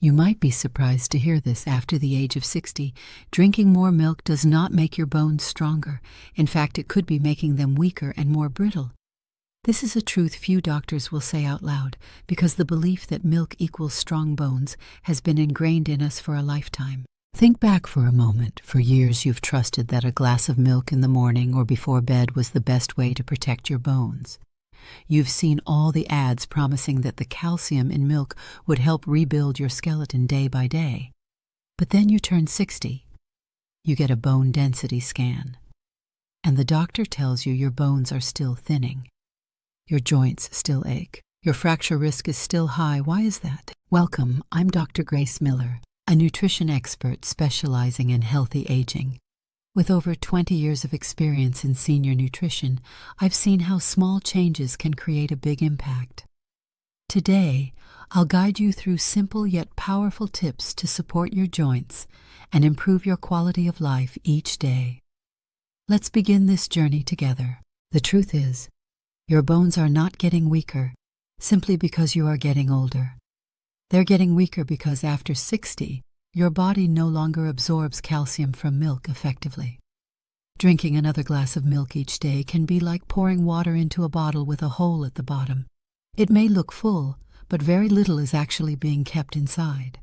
You might be surprised to hear this after the age of 60. Drinking more milk does not make your bones stronger. In fact, it could be making them weaker and more brittle. This is a truth few doctors will say out loud, because the belief that milk equals strong bones has been ingrained in us for a lifetime. Think back for a moment. For years you've trusted that a glass of milk in the morning or before bed was the best way to protect your bones. You've seen all the ads promising that the calcium in milk would help rebuild your skeleton day by day. But then you turn 60. You get a bone density scan. And the doctor tells you your bones are still thinning. Your joints still ache. Your fracture risk is still high. Why is that? Welcome, I'm Dr. Grace Miller, a nutrition expert specializing in healthy aging. With over 20 years of experience in senior nutrition, I've seen how small changes can create a big impact. Today, I'll guide you through simple yet powerful tips to support your joints and improve your quality of life each day. Let's begin this journey together. The truth is, your bones are not getting weaker simply because you are getting older. They're getting weaker because after 60, your body no longer absorbs calcium from milk effectively. Drinking another glass of milk each day can be like pouring water into a bottle with a hole at the bottom. It may look full, but very little is actually being kept inside.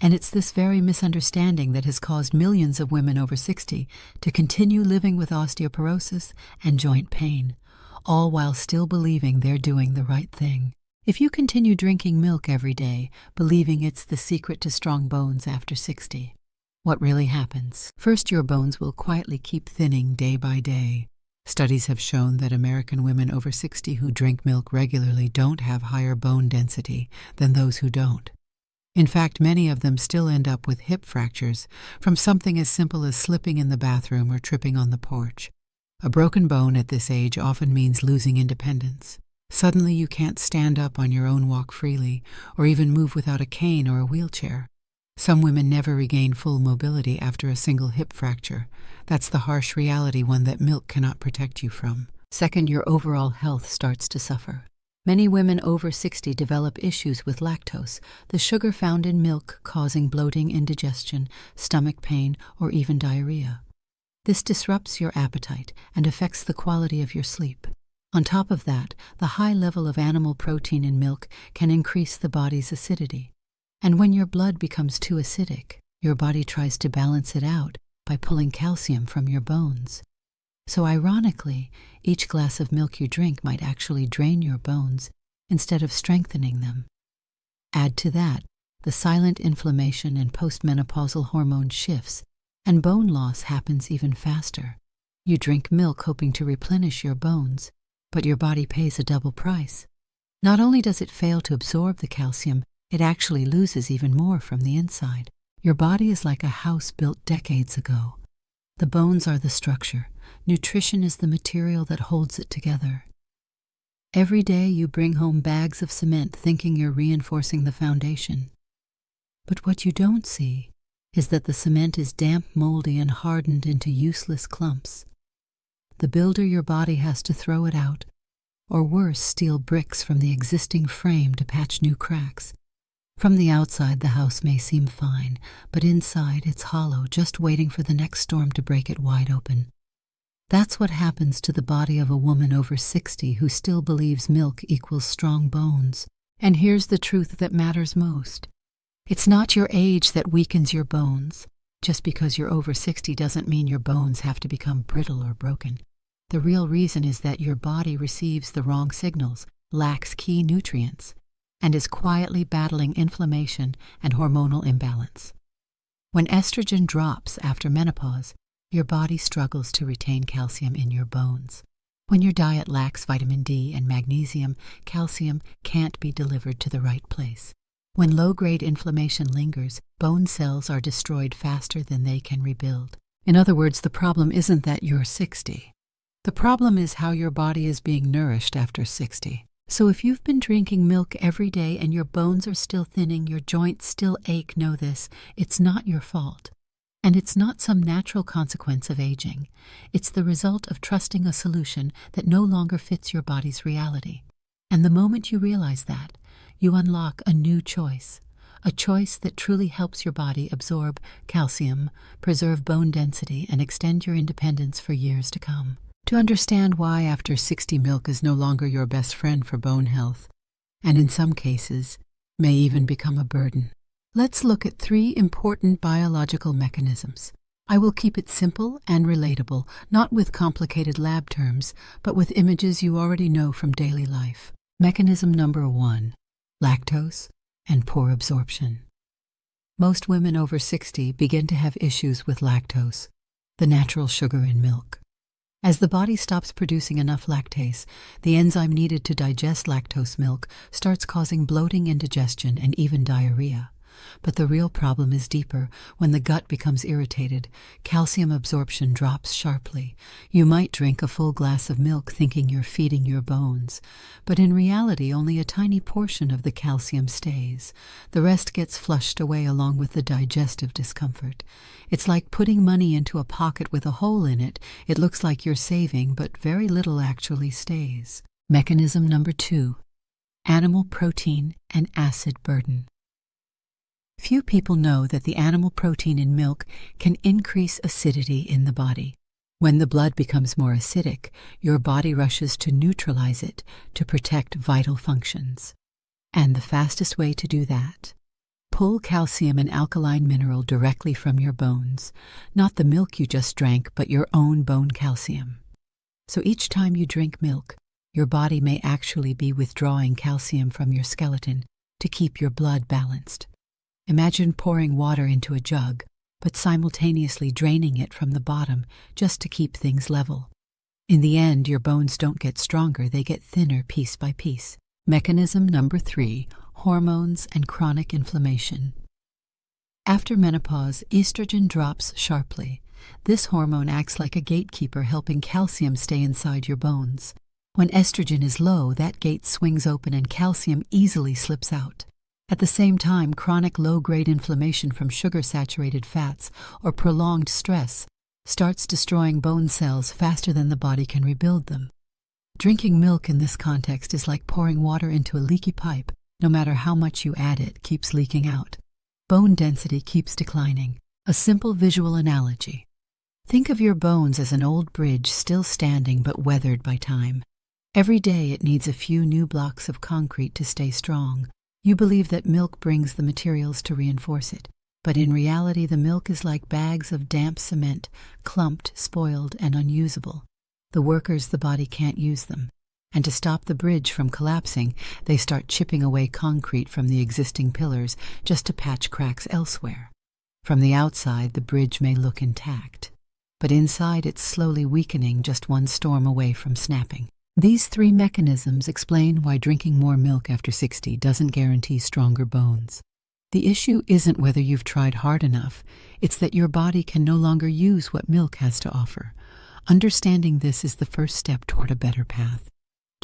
And it's this very misunderstanding that has caused millions of women over 60 to continue living with osteoporosis and joint pain, all while still believing they're doing the right thing. If you continue drinking milk every day, believing it's the secret to strong bones after 60, what really happens? First, your bones will quietly keep thinning day by day. Studies have shown that American women over 60 who drink milk regularly don't have higher bone density than those who don't. In fact, many of them still end up with hip fractures from something as simple as slipping in the bathroom or tripping on the porch. A broken bone at this age often means losing independence. Suddenly you can't stand up on your own, walk freely, or even move without a cane or a wheelchair. Some women never regain full mobility after a single hip fracture. That's the harsh reality, one that milk cannot protect you from. Second, your overall health starts to suffer. Many women over 60 develop issues with lactose, the sugar found in milk causing bloating, indigestion, stomach pain, or even diarrhea. This disrupts your appetite and affects the quality of your sleep. On top of that, the high level of animal protein in milk can increase the body's acidity. And when your blood becomes too acidic, your body tries to balance it out by pulling calcium from your bones. So ironically, each glass of milk you drink might actually drain your bones instead of strengthening them. Add to that the silent inflammation and postmenopausal hormone shifts, and bone loss happens even faster. You drink milk hoping to replenish your bones, but your body pays a double price. Not only does it fail to absorb the calcium, it actually loses even more from the inside. Your body is like a house built decades ago. The bones are the structure. Nutrition is the material that holds it together. Every day you bring home bags of cement thinking you're reinforcing the foundation. But what you don't see is that the cement is damp, moldy, and hardened into useless clumps. The builder your body has to throw it out, or worse, steal bricks from the existing frame to patch new cracks. From the outside, the house may seem fine, but inside it's hollow, just waiting for the next storm to break it wide open. That's what happens to the body of a woman over 60 who still believes milk equals strong bones. And here's the truth that matters most. It's not your age that weakens your bones. Just because you're over 60 doesn't mean your bones have to become brittle or broken. The real reason is that your body receives the wrong signals, lacks key nutrients, and is quietly battling inflammation and hormonal imbalance. When estrogen drops after menopause, your body struggles to retain calcium in your bones. When your diet lacks vitamin D and magnesium, calcium can't be delivered to the right place. When low-grade inflammation lingers, bone cells are destroyed faster than they can rebuild. In other words, the problem isn't that you're 60. The problem is how your body is being nourished after 60. So if you've been drinking milk every day and your bones are still thinning, your joints still ache, know this: it's not your fault. And it's not some natural consequence of aging. It's the result of trusting a solution that no longer fits your body's reality. And the moment you realize that, you unlock a new choice, a choice that truly helps your body absorb calcium, preserve bone density, and extend your independence for years to come. To understand why after 60 milk is no longer your best friend for bone health, and in some cases may even become a burden, let's look at 3 important biological mechanisms. I will keep it simple and relatable, not with complicated lab terms, but with images you already know from daily life. Mechanism number 1, lactose and poor absorption. Most women over 60 begin to have issues with lactose, the natural sugar in milk. As the body stops producing enough lactase, the enzyme needed to digest lactose milk starts causing bloating, indigestion, and even diarrhea. But the real problem is deeper. When the gut becomes irritated, calcium absorption drops sharply. You might drink a full glass of milk thinking you're feeding your bones, but in reality only a tiny portion of the calcium stays. The rest gets flushed away along with the digestive discomfort. It's like putting money into a pocket with a hole in it. It looks like you're saving, but very little actually stays. Mechanism number 2, animal protein and acid burden. Few people know that the animal protein in milk can increase acidity in the body. When the blood becomes more acidic, your body rushes to neutralize it to protect vital functions. And the fastest way to do that? Pull calcium and alkaline mineral directly from your bones, not the milk you just drank, but your own bone calcium. So each time you drink milk, your body may actually be withdrawing calcium from your skeleton to keep your blood balanced. Imagine pouring water into a jug, but simultaneously draining it from the bottom just to keep things level. In the end, your bones don't get stronger, they get thinner piece by piece. Mechanism number 3, hormones and chronic inflammation. After menopause, estrogen drops sharply. This hormone acts like a gatekeeper, helping calcium stay inside your bones. When estrogen is low, that gate swings open and calcium easily slips out. At the same time, chronic low-grade inflammation from sugar-saturated fats or prolonged stress starts destroying bone cells faster than the body can rebuild them. Drinking milk in this context is like pouring water into a leaky pipe. No matter how much you add, it keeps leaking out. Bone density keeps declining. A simple visual analogy. Think of your bones as an old bridge still standing but weathered by time. Every day it needs a few new blocks of concrete to stay strong. You believe that milk brings the materials to reinforce it, but in reality the milk is like bags of damp cement, clumped, spoiled, and unusable. The workers, the body can't use them. And to stop the bridge from collapsing, they start chipping away concrete from the existing pillars just to patch cracks elsewhere. From the outside, the bridge may look intact, but inside it's slowly weakening, just one storm away from snapping. These 3 mechanisms explain why drinking more milk after 60 doesn't guarantee stronger bones. The issue isn't whether you've tried hard enough, it's that your body can no longer use what milk has to offer. Understanding this is the first step toward a better path.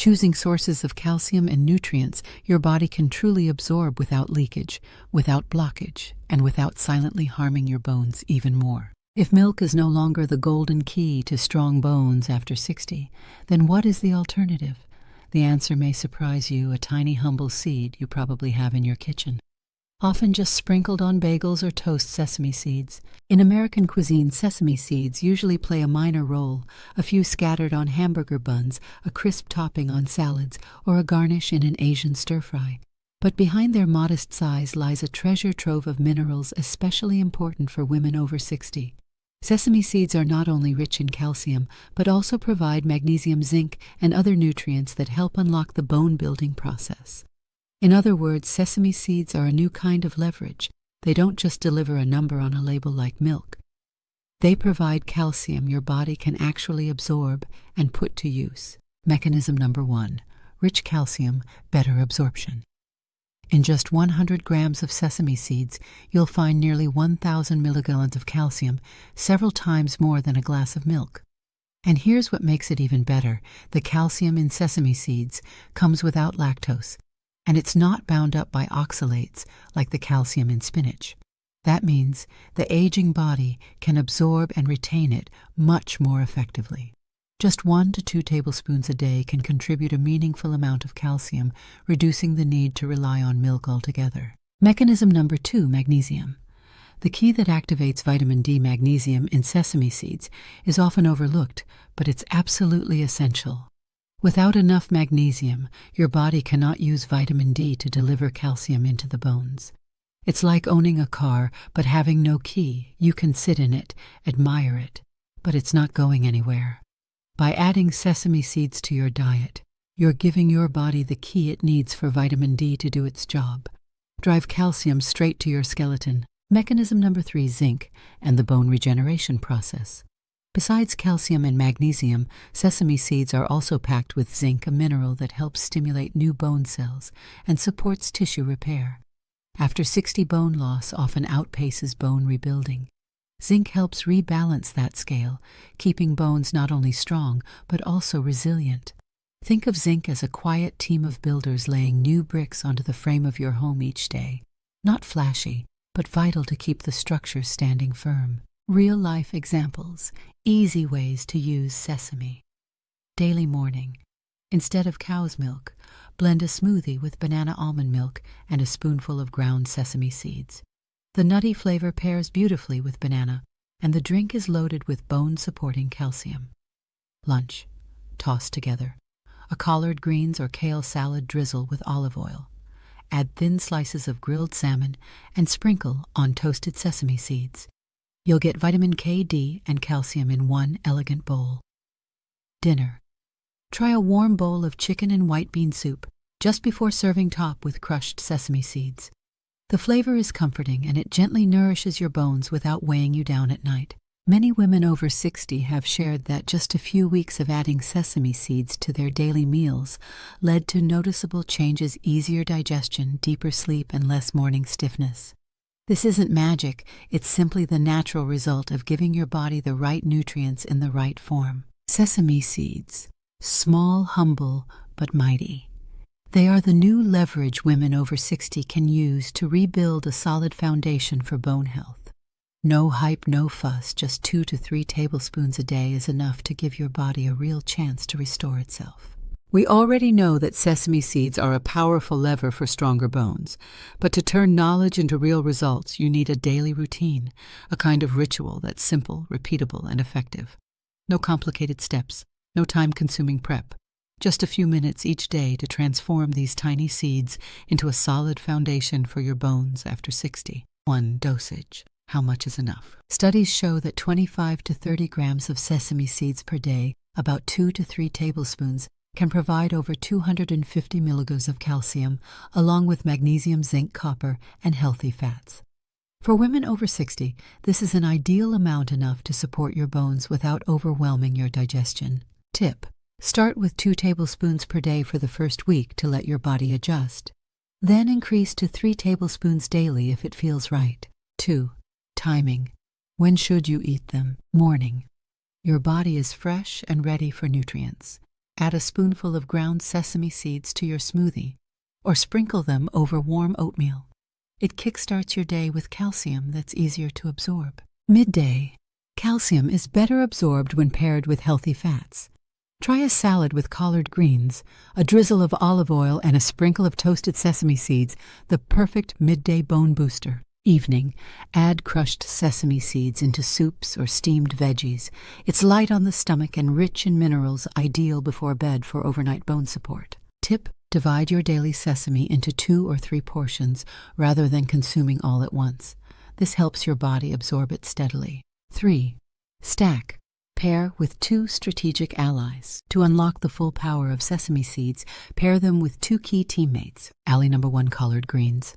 Choosing sources of calcium and nutrients your body can truly absorb without leakage, without blockage, and without silently harming your bones even more. If milk is no longer the golden key to strong bones after 60, then what is the alternative? The answer may surprise you, a tiny humble seed you probably have in your kitchen. Often just sprinkled on bagels or toast, sesame seeds. In American cuisine, sesame seeds usually play a minor role, a few scattered on hamburger buns, a crisp topping on salads, or a garnish in an Asian stir-fry. But behind their modest size lies a treasure trove of minerals especially important for women over 60. Sesame seeds are not only rich in calcium, but also provide magnesium, zinc, and other nutrients that help unlock the bone-building process. In other words, sesame seeds are a new kind of leverage. They don't just deliver a number on a label like milk. They provide calcium your body can actually absorb and put to use. Mechanism number 1, rich calcium, better absorption. In just 100 grams of sesame seeds, you'll find nearly 1,000 milligallons of calcium, several times more than a glass of milk. And here's what makes it even better. The calcium in sesame seeds comes without lactose, and it's not bound up by oxalates like the calcium in spinach. That means the aging body can absorb and retain it much more effectively. Just 1 to 2 tablespoons a day can contribute a meaningful amount of calcium, reducing the need to rely on milk altogether. Mechanism number 2, magnesium. The key that activates vitamin D magnesium in sesame seeds is often overlooked, but it's absolutely essential. Without enough magnesium, your body cannot use vitamin D to deliver calcium into the bones. It's like owning a car but having no key. You can sit in it, admire it, but it's not going anywhere. By adding sesame seeds to your diet, you're giving your body the key it needs for vitamin D to do its job. Drive calcium straight to your skeleton. Mechanism number 3, zinc, and the bone regeneration process. Besides calcium and magnesium, sesame seeds are also packed with zinc, a mineral that helps stimulate new bone cells and supports tissue repair. After 60, bone loss often outpaces bone rebuilding. Zinc helps rebalance that scale, keeping bones not only strong, but also resilient. Think of zinc as a quiet team of builders laying new bricks onto the frame of your home each day. Not flashy, but vital to keep the structure standing firm. Real-life examples, easy ways to use sesame. Daily morning. Instead of cow's milk, blend a smoothie with banana almond milk and a spoonful of ground sesame seeds. The nutty flavor pairs beautifully with banana, and the drink is loaded with bone-supporting calcium. Lunch. Toss together. A collard greens or kale salad drizzle with olive oil. Add thin slices of grilled salmon and sprinkle on toasted sesame seeds. You'll get vitamin K, D, and calcium in one elegant bowl. Dinner. Try a warm bowl of chicken and white bean soup just before serving top with crushed sesame seeds. The flavor is comforting and it gently nourishes your bones without weighing you down at night. Many women over 60 have shared that just a few weeks of adding sesame seeds to their daily meals led to noticeable changes: easier digestion, deeper sleep, and less morning stiffness. This isn't magic, it's simply the natural result of giving your body the right nutrients in the right form. Sesame seeds. Small, humble, but mighty. They are the new leverage women over 60 can use to rebuild a solid foundation for bone health. No hype, no fuss, just 2 to 3 tablespoons a day is enough to give your body a real chance to restore itself. We already know that sesame seeds are a powerful lever for stronger bones, but to turn knowledge into real results, you need a daily routine, a kind of ritual that's simple, repeatable, and effective. No complicated steps, no time-consuming prep, just a few minutes each day to transform these tiny seeds into a solid foundation for your bones after 60. 1. Dosage. How much is enough? Studies show that 25 to 30 grams of sesame seeds per day, about 2 to 3 tablespoons, can provide over 250 milligrams of calcium, along with magnesium, zinc, copper, and healthy fats. For women over 60, this is an ideal amount, enough to support your bones without overwhelming your digestion. Tip: start with 2 tablespoons per day for the first week to let your body adjust. Then increase to 3 tablespoons daily if it feels right. 2. Timing. When should you eat them? Morning. Your body is fresh and ready for nutrients. Add a spoonful of ground sesame seeds to your smoothie, or sprinkle them over warm oatmeal. It kickstarts your day with calcium that's easier to absorb. Midday. Calcium is better absorbed when paired with healthy fats. Try a salad with collard greens, a drizzle of olive oil, and a sprinkle of toasted sesame seeds, the perfect midday bone booster. Evening. Add crushed sesame seeds into soups or steamed veggies. It's light on the stomach and rich in minerals, ideal before bed for overnight bone support. Tip: divide your daily sesame into 2 or 3 portions rather than consuming all at once. This helps your body absorb it steadily. 3. Stack. Pair with 2 strategic allies. To unlock the full power of sesame seeds, pair them with 2 key teammates. Ally number 1, collard greens.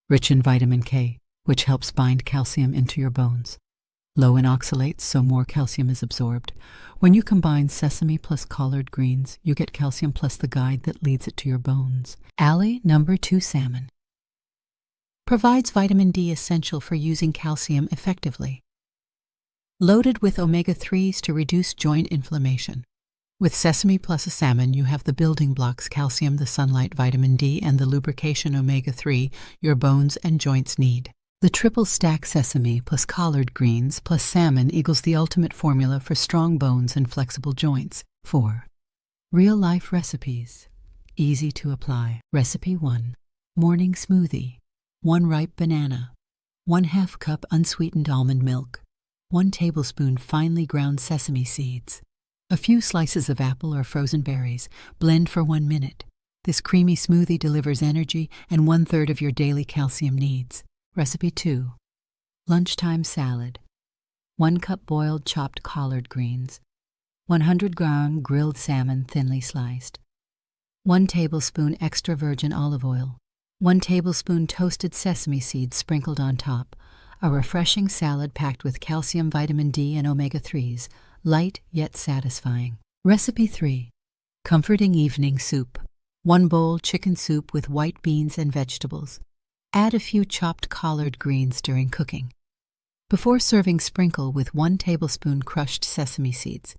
Rich in vitamin K, which helps bind calcium into your bones. Low in oxalates, so more calcium is absorbed. When you combine sesame plus collard greens, you get calcium plus the guide that leads it to your bones. Ally number 2, salmon. Provides vitamin D essential for using calcium effectively. Loaded with omega-3s to reduce joint inflammation. With sesame plus a salmon, you have the building blocks: calcium, the sunlight, vitamin D, and the lubrication omega-3 your bones and joints need. The triple stack sesame plus collard greens plus salmon equals the ultimate formula for strong bones and flexible joints. 4. Real-life recipes. Easy to apply. Recipe 1. Morning smoothie. 1 ripe banana, 1/2 cup unsweetened almond milk, 1 tablespoon finely ground sesame seeds, a few slices of apple or frozen berries. Blend for 1 minute. This creamy smoothie delivers energy and 1/3 of your daily calcium needs. Recipe 2. Lunchtime salad. 1 cup boiled chopped collard greens, 100-gram grilled salmon thinly sliced, 1 tablespoon extra virgin olive oil, 1 tablespoon toasted sesame seeds sprinkled on top. A refreshing salad packed with calcium, vitamin D, and omega-3s, light yet satisfying. Recipe 3. Comforting evening soup. 1 bowl chicken soup with white beans and vegetables. Add a few chopped collard greens during cooking. Before serving, sprinkle with 1 tablespoon crushed sesame seeds.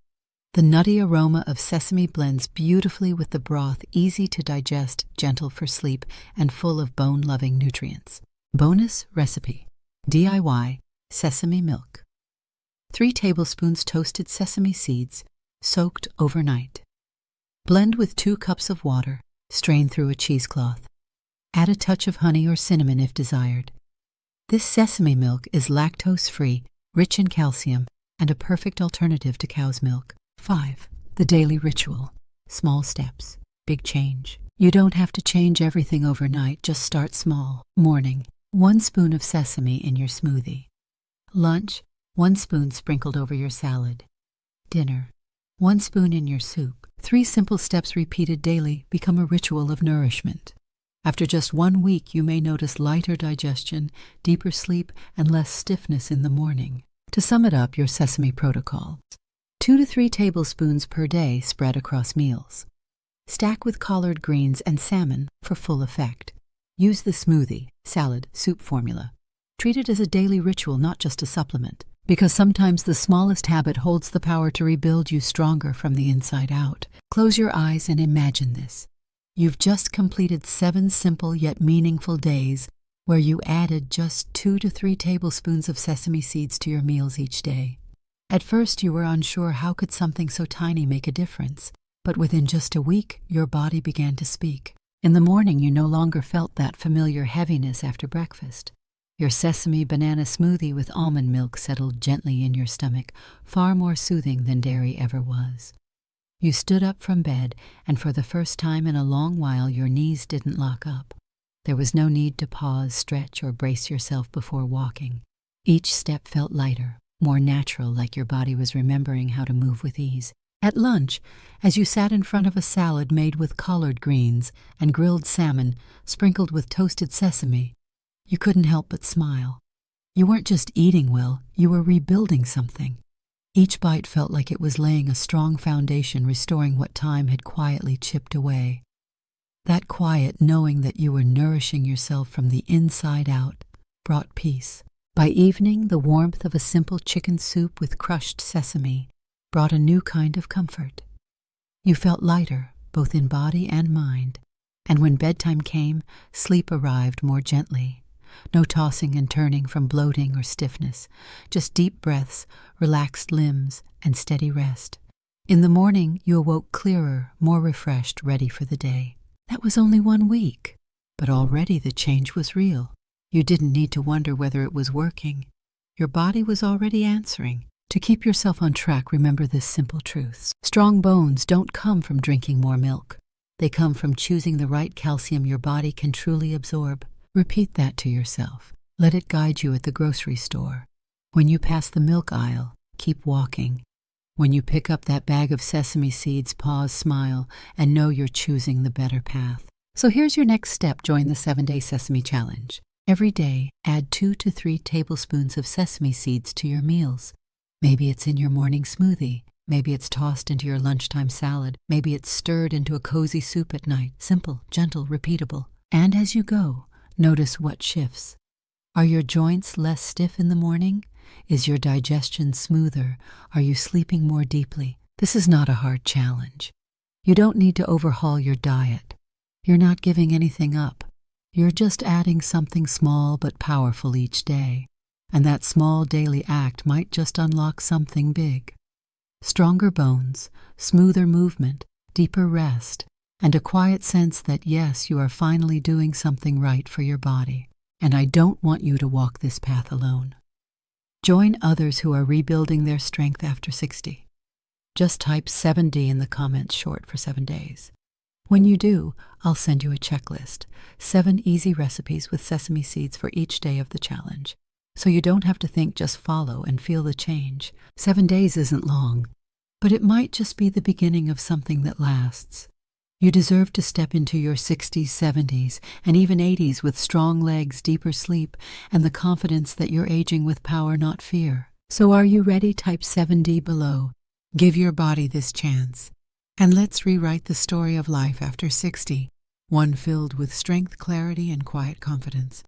The nutty aroma of sesame blends beautifully with the broth, easy to digest, gentle for sleep, and full of bone-loving nutrients. Bonus recipe. DIY sesame milk. 3 tablespoons toasted sesame seeds, soaked overnight. Blend with 2 cups of water, strain through a cheesecloth. Add a touch of honey or cinnamon if desired. This sesame milk is lactose-free, rich in calcium, and a perfect alternative to cow's milk. 5. The daily ritual. Small steps, big change. You don't have to change everything overnight, just start small. Morning. 1 spoon of sesame in your smoothie. Lunch. 1 spoon sprinkled over your salad. Dinner. 1 spoon in your soup. 3 simple steps repeated daily become a ritual of nourishment. After just 1 week, you may notice lighter digestion, deeper sleep, and less stiffness in the morning. To sum it up, your sesame protocol. 2 to 3 tablespoons per day spread across meals. Stack with collard greens and salmon for full effect. Use the smoothie, salad, soup formula. Treat it as a daily ritual, not just a supplement, because sometimes the smallest habit holds the power to rebuild you stronger from the inside out. Close your eyes and imagine this. You've just completed 7 simple yet meaningful days where you added just 2 to 3 tablespoons of sesame seeds to your meals each day. At first, you were unsure how could something so tiny make a difference, but within just a week, your body began to speak. In the morning, you no longer felt that familiar heaviness after breakfast. Your sesame banana smoothie with almond milk settled gently in your stomach, far more soothing than dairy ever was. You stood up from bed, and for the first time in a long while, your knees didn't lock up. There was no need to pause, stretch, or brace yourself before walking. Each step felt lighter, more natural, like your body was remembering how to move with ease. At lunch, as you sat in front of a salad made with collard greens and grilled salmon sprinkled with toasted sesame, you couldn't help but smile. You weren't just eating well, you were rebuilding something. Each bite felt like it was laying a strong foundation, restoring what time had quietly chipped away. That quiet, knowing that you were nourishing yourself from the inside out, brought peace. By evening, the warmth of a simple chicken soup with crushed sesame brought a new kind of comfort. You felt lighter, both in body and mind, and when bedtime came, sleep arrived more gently. No tossing and turning from bloating or stiffness, just deep breaths, relaxed limbs, and steady rest. In the morning, you awoke clearer, more refreshed, ready for the day. That was only 1 week, but already the change was real. You didn't need to wonder whether it was working. Your body was already answering. To keep yourself on track, remember this simple truth. Strong bones don't come from drinking more milk. They come from choosing the right calcium your body can truly absorb. Repeat that to yourself. Let it guide you at the grocery store. When you pass the milk aisle, keep walking. When you pick up that bag of sesame seeds, pause, smile, and know you're choosing the better path. So here's your next step. Join the 7-Day Sesame Challenge. Every day, add 2 to 3 tablespoons of sesame seeds to your meals. Maybe it's in your morning smoothie. Maybe it's tossed into your lunchtime salad. Maybe it's stirred into a cozy soup at night. Simple, gentle, repeatable. And as you go, notice what shifts. Are your joints less stiff in the morning? Is your digestion smoother? Are you sleeping more deeply? This is not a hard challenge. You don't need to overhaul your diet. You're not giving anything up. You're just adding something small but powerful each day. And that small daily act might just unlock something big. Stronger bones, smoother movement, deeper rest, and a quiet sense that yes, you are finally doing something right for your body. and I don't want you to walk this path alone. Join others who are rebuilding their strength after 60. Just type 7D in the comments short for 7 days. When you do, I'll send you a checklist, 7 easy recipes with sesame seeds for each day of the challenge. So you don't have to think, just follow and feel the change. 7 days isn't long, but it might just be the beginning of something that lasts. You deserve to step into your 60s, 70s, and even 80s with strong legs, deeper sleep, and the confidence that you're aging with power, not fear. So are you ready? Type 7D below. Give your body this chance. And let's rewrite the story of life after 60, one filled with strength, clarity, and quiet confidence.